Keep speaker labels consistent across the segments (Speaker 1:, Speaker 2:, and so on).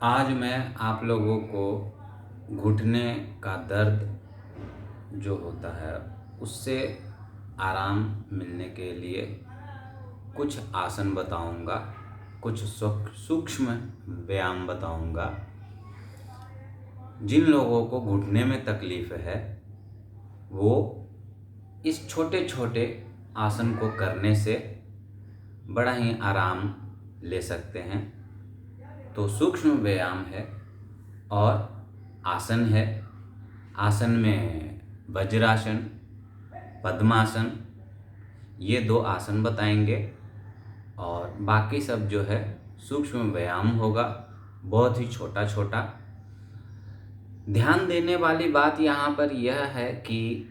Speaker 1: आज मैं आप लोगों को घुटने का दर्द जो होता है उससे आराम मिलने के लिए कुछ आसन बताऊंगा, कुछ सूक्ष्म व्यायाम बताऊंगा। जिन लोगों को घुटने में तकलीफ़ है वो इस छोटे छोटे आसन को करने से बड़ा ही आराम ले सकते हैं। तो सूक्ष्म व्यायाम है और आसन है। आसन में वज्रासन, पद्मासन, ये दो आसन बताएंगे और बाकी सब जो है सूक्ष्म व्यायाम होगा, बहुत ही छोटा छोटा। ध्यान देने वाली बात यहाँ पर यह है कि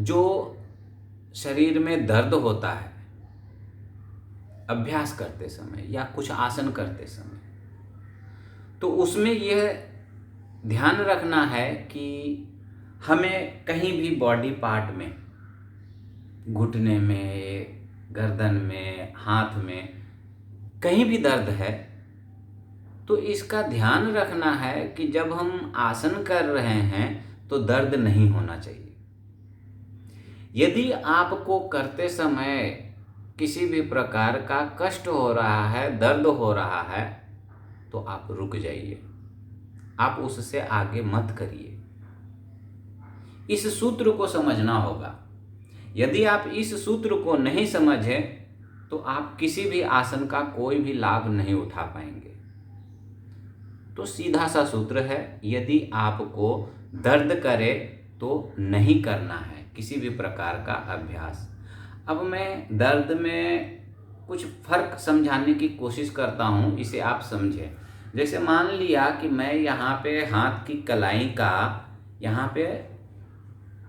Speaker 1: जो शरीर में दर्द होता है अभ्यास करते समय या कुछ आसन करते समय, तो उसमें यह ध्यान रखना है कि हमें कहीं भी बॉडी पार्ट में, घुटने में, गर्दन में, हाथ में, कहीं भी दर्द है तो इसका ध्यान रखना है कि जब हम आसन कर रहे हैं तो दर्द नहीं होना चाहिए। यदि आपको करते समय किसी भी प्रकार का कष्ट हो रहा है, दर्द हो रहा है, तो आप रुक जाइए, आप उससे आगे मत करिए। इस सूत्र को समझना होगा। यदि आप इस सूत्र को नहीं समझे तो आप किसी भी आसन का कोई भी लाभ नहीं उठा पाएंगे। तो सीधा सा सूत्र है, यदि आपको दर्द करे तो नहीं करना है किसी भी प्रकार का अभ्यास। अब मैं दर्द में कुछ फर्क समझाने की कोशिश करता हूँ, इसे आप समझें। जैसे मान लिया कि मैं यहाँ पे हाथ की कलाई का यहाँ पे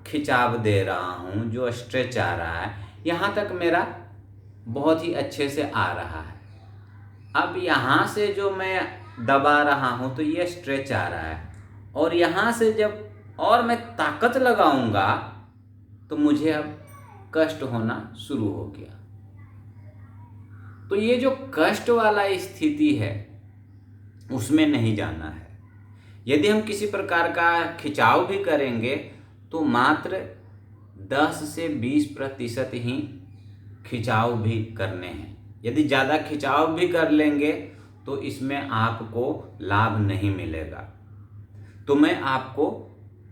Speaker 1: खिंचाव दे रहा हूँ, जो स्ट्रेच आ रहा है, यहाँ तक मेरा बहुत ही अच्छे से आ रहा है। अब यहाँ से जो मैं दबा रहा हूँ तो ये स्ट्रेच आ रहा है, और यहाँ से जब और मैं ताकत लगाऊंगा तो मुझे अब कष्ट होना शुरू हो गया। तो ये जो कष्ट वाला स्थिति है उसमें नहीं जाना है। यदि हम किसी प्रकार का खिंचाव भी करेंगे तो मात्र 10 से 20% ही खिंचाव भी करने हैं। यदि ज़्यादा खिंचाव भी कर लेंगे तो इसमें आपको लाभ नहीं मिलेगा। तो मैं आपको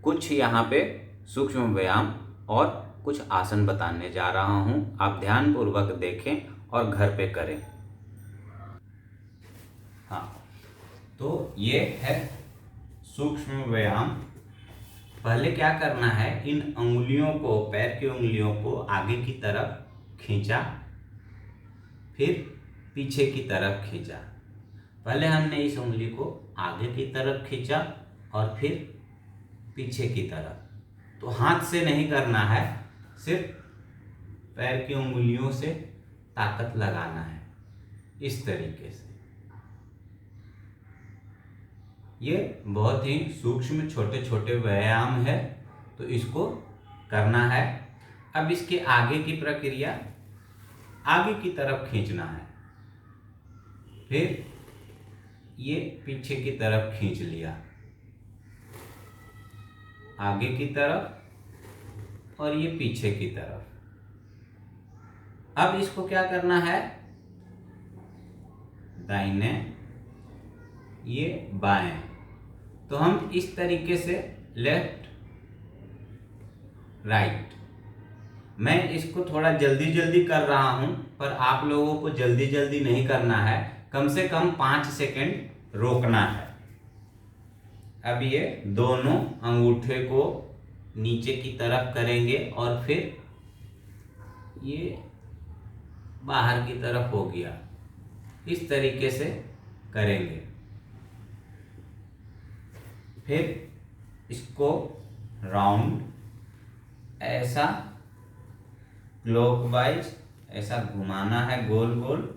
Speaker 1: कुछ यहाँ पे सूक्ष्म व्यायाम और कुछ आसन बताने जा रहा हूँ। आप ध्यानपूर्वक देखें और घर पे करें। हाँ, तो ये है सूक्ष्म व्यायाम। पहले क्या करना है, इन अंगुलियों को, पैर की उंगलियों को आगे की तरफ खींचा, फिर पीछे की तरफ खींचा। पहले हमने इस उंगली को आगे की तरफ खींचा और फिर पीछे की तरफ। तो हाथ से नहीं करना है, सिर्फ पैर की उंगलियों से ताकत लगाना है, इस तरीके से। ये बहुत ही सूक्ष्म छोटे छोटे व्यायाम है, तो इसको करना है। अब इसके आगे की प्रक्रिया, आगे की तरफ खींचना है, फिर ये पीछे की तरफ खींच लिया, आगे की तरफ और ये पीछे की तरफ। अब इसको क्या करना है, दाहिने, ये बाएं। तो हम इस तरीके से लेफ्ट राइट। मैं इसको थोड़ा जल्दी जल्दी कर रहा हूं, पर आप लोगों को जल्दी जल्दी नहीं करना है, कम से कम 5 सेकंड रोकना है। अब ये दोनों अंगूठे को नीचे की तरफ करेंगे और फिर ये बाहर की तरफ हो गया, इस तरीके से करेंगे। फिर इसको राउंड, ऐसा क्लॉकवाइज ऐसा घुमाना है, गोल गोल।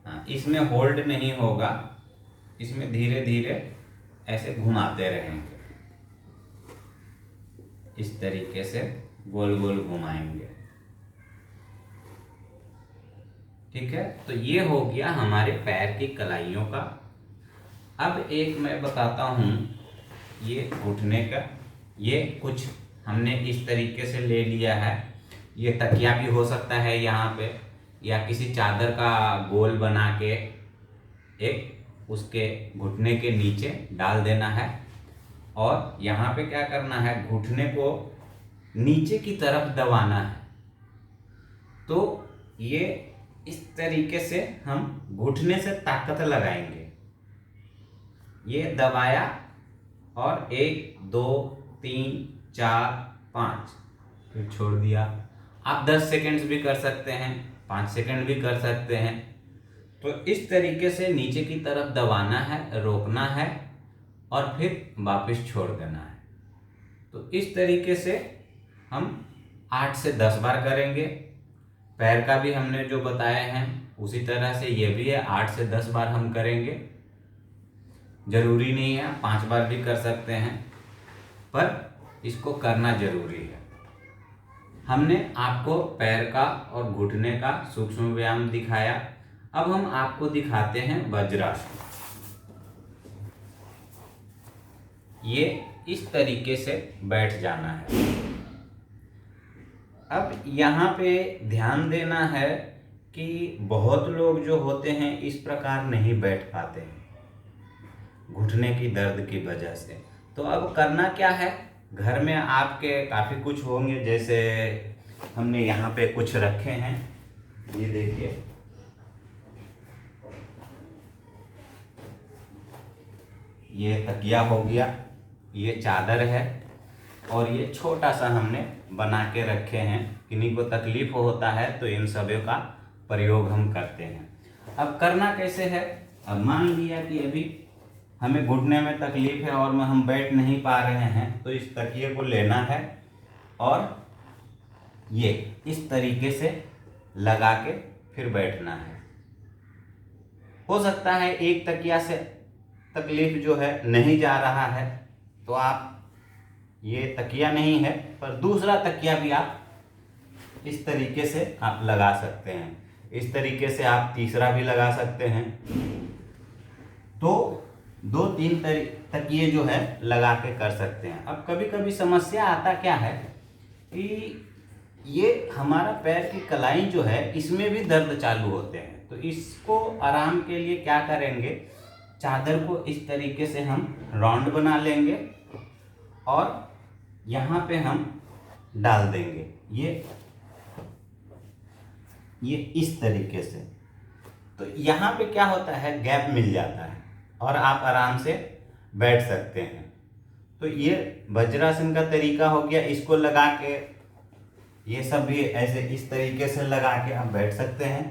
Speaker 1: हाँ, इसमें होल्ड नहीं होगा, इसमें धीरे धीरे ऐसे घुमाते रहेंगे, इस तरीके से गोल गोल घुमाएंगे। ठीक है, तो ये हो गया हमारे पैर की कलाइयों का। अब एक मैं बताता हूँ, ये घुटने का, ये कुछ हमने इस तरीके से ले लिया है। ये तकिया भी हो सकता है यहाँ पे, या किसी चादर का गोल बना के एक उसके घुटने के नीचे डाल देना है। और यहाँ पे क्या करना है, घुटने को नीचे की तरफ दबाना है। तो ये इस तरीके से हम घुटने से ताकत लगाएंगे। ये दबाया और 1 2 3 4 5, फिर छोड़ दिया। आप 10 सेकंड्स भी कर सकते हैं, 5 सेकंड भी कर सकते हैं। तो इस तरीके से नीचे की तरफ दबाना है, रोकना है और फिर वापस छोड़ देना है। तो इस तरीके से हम 8 से 10 बार करेंगे। पैर का भी हमने जो बताया है उसी तरह से ये भी है, 8 से 10 बार हम करेंगे। जरूरी नहीं है, 5 बार भी कर सकते हैं, पर इसको करना जरूरी है। हमने आपको पैर का और घुटने का सूक्ष्म व्यायाम दिखाया। अब हम आपको दिखाते हैं वज्रासन। ये इस तरीके से बैठ जाना है। अब यहाँ पे ध्यान देना है कि बहुत लोग जो होते हैं इस प्रकार नहीं बैठ पाते हैं घुटने की दर्द की वजह से। तो अब करना क्या है, घर में आपके काफ़ी कुछ होंगे, जैसे हमने यहाँ पे कुछ रखे हैं, ये देखिए, ये तकिया हो गया, ये चादर है और ये छोटा सा हमने बना के रखे हैं। किन्हीं को तकलीफ होता है तो इन सबों का प्रयोग हम करते हैं। अब करना कैसे है, अब मान लिया कि अभी हमें घुटने में तकलीफ है और हम बैठ नहीं पा रहे हैं, तो इस तकिए को लेना है और ये इस तरीके से लगा के फिर बैठना है। हो सकता है एक तकिया से तकलीफ जो है नहीं जा रहा है, तो आप, ये तकिया नहीं है पर दूसरा तकिया भी आप इस तरीके से आप लगा सकते हैं। इस तरीके से आप तीसरा भी लगा सकते हैं। तो 2-3 तकिए जो है लगा के कर सकते हैं। अब कभी कभी समस्या आता क्या है कि ये हमारा पैर की कलाई जो है इसमें भी दर्द चालू होते हैं। तो इसको आराम के लिए क्या करेंगे, चादर को इस तरीके से हम राउंड बना लेंगे और यहाँ पे हम डाल देंगे, ये इस तरीके से। तो यहाँ पे क्या होता है, गैप मिल जाता है और आप आराम से बैठ सकते हैं। तो ये वज्रासन का तरीका हो गया। इसको लगा के, ये सब भी ऐसे इस तरीके से लगा के आप बैठ सकते हैं।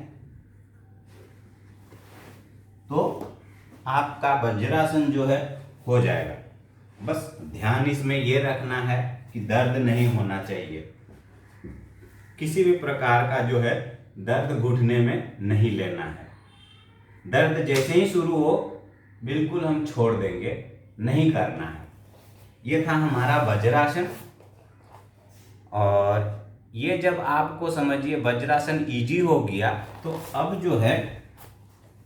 Speaker 1: तो आपका वज्रासन जो है हो जाएगा। बस ध्यान इसमें ये रखना है कि दर्द नहीं होना चाहिए, किसी भी प्रकार का जो है दर्द घुटने में नहीं लेना है। दर्द जैसे ही शुरू हो बिल्कुल हम छोड़ देंगे, नहीं करना है। ये था हमारा वज्रासन। और ये जब आपको समझिए वज्रासन इजी हो गया, तो अब जो है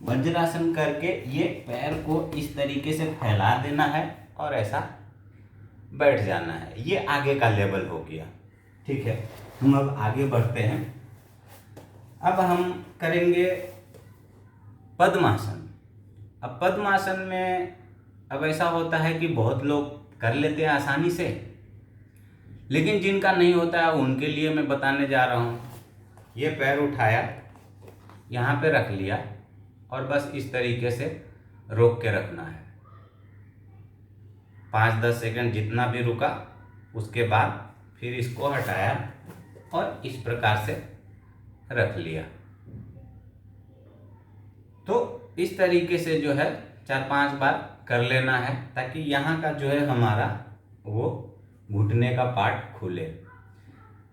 Speaker 1: वज्रासन करके ये पैर को इस तरीके से फैला देना है और ऐसा बैठ जाना है। ये आगे का लेवल हो गया। ठीक है, हम अब आगे बढ़ते हैं। अब हम करेंगे पद्मासन। अब पद्मासन में अब ऐसा होता है कि बहुत लोग कर लेते हैं आसानी से, लेकिन जिनका नहीं होता है उनके लिए मैं बताने जा रहा हूँ। ये पैर उठाया, यहाँ पे रख लिया और बस इस तरीके से रोक के रखना है। 5-10 सेकंड जितना भी रुका, उसके बाद फिर इसको हटाया और इस प्रकार से रख लिया। तो इस तरीके से जो है 4-5 बार कर लेना है, ताकि यहाँ का जो है हमारा वो घुटने का पार्ट खुले।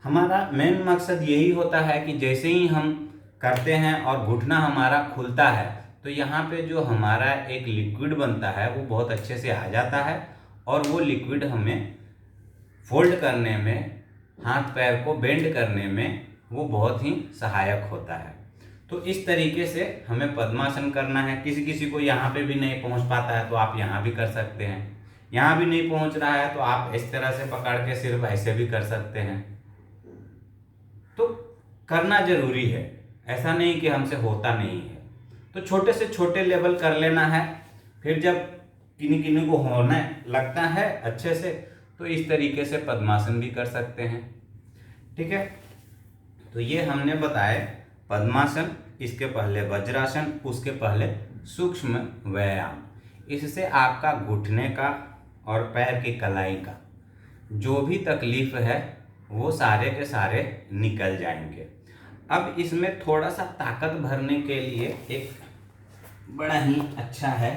Speaker 1: हमारा मेन मकसद यही होता है कि जैसे ही हम करते हैं और घुटना हमारा खुलता है, तो यहाँ पे जो हमारा एक लिक्विड बनता है वो बहुत अच्छे से आ जाता है और वो लिक्विड हमें फोल्ड करने में, हाथ पैर को बेंड करने में वो बहुत ही सहायक होता है। तो इस तरीके से हमें पद्मासन करना है। किसी किसी को यहाँ पे भी नहीं पहुँच पाता है तो आप यहाँ भी कर सकते हैं। यहाँ भी नहीं पहुँच रहा है तो आप इस तरह से पकड़ के सिर्फ ऐसे भी कर सकते हैं। तो करना जरूरी है, ऐसा नहीं कि हमसे होता नहीं है। तो छोटे से छोटे लेवल कर लेना है। फिर जब किन्हीं किन्हीं को होने लगता है अच्छे से तो इस तरीके से पद्मासन भी कर सकते हैं। ठीक है, तो ये हमने बताए पद्मासन, इसके पहले वज्रासन, उसके पहले सूक्ष्म व्यायाम। इससे आपका घुटने का और पैर की कलाई का जो भी तकलीफ है वो सारे के सारे निकल जाएंगे। अब इसमें थोड़ा सा ताकत भरने के लिए एक बड़ा ही अच्छा है,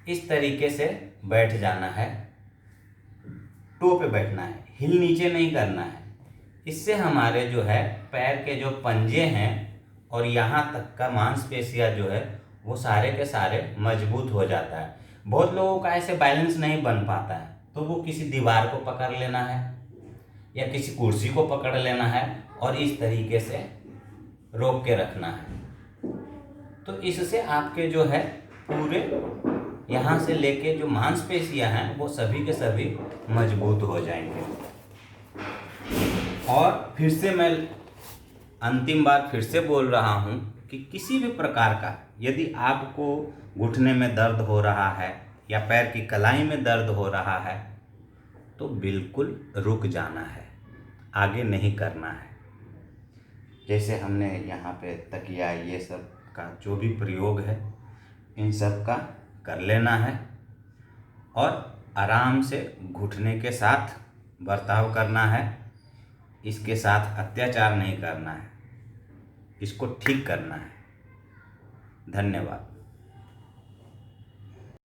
Speaker 1: इस तरीके से बैठ जाना है, टो पे बैठना है, हिल नीचे नहीं करना है। इससे हमारे जो है पैर के जो पंजे हैं और यहाँ तक का मांसपेशियाँ जो है वो सारे के सारे मजबूत हो जाता है। बहुत लोगों का ऐसे बैलेंस नहीं बन पाता है तो वो किसी दीवार को पकड़ लेना है या किसी कुर्सी को पकड़ लेना है और इस तरीके से रोक के रखना है। तो इससे आपके जो है पूरे यहाँ से लेके जो मांसपेशियाँ हैं वो सभी के सभी मजबूत हो जाएंगे। और फिर से मैं अंतिम बार फिर से बोल रहा हूँ कि किसी भी प्रकार का यदि आपको घुटने में दर्द हो रहा है या पैर की कलाई में दर्द हो रहा है तो बिल्कुल रुक जाना है, आगे नहीं करना है। जैसे हमने यहाँ पे तकिया ये सब का जो भी प्रयोग है इन सब का कर लेना है और आराम से घुटने के साथ बर्ताव करना है। इसके साथ अत्याचार नहीं करना है, इसको ठीक करना है। धन्यवाद।